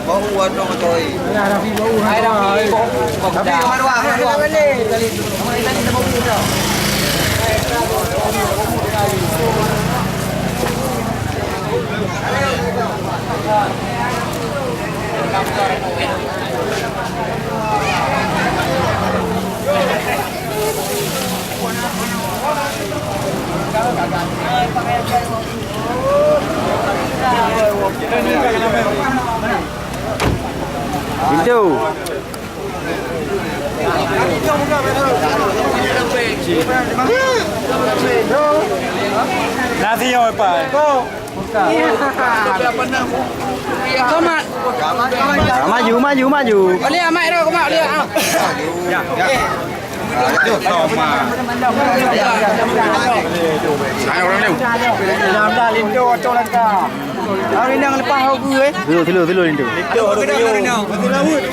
Bau uan dong coy. Ada fi bau. Ada fi. Tapi kemana wah? Kemana ni? Kemana tadi dah bau dah. Pintu. Nasi yang apa? Kau. Kau mak. Maju. Kau lihat mak dah, kau mak lihat. Ya. Sama. Saya orang ni. Dalam dah lindo cok langka. Hari ni yang lepas aku eh. Dulu Lindo. Lindo Lindo. Betul laut.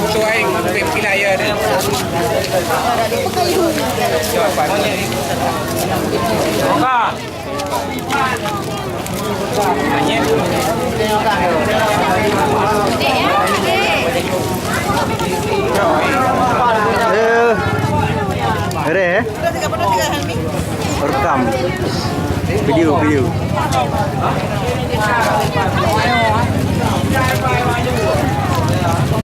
Tu aing tim kilaya dia. Okah. Ada rekam video.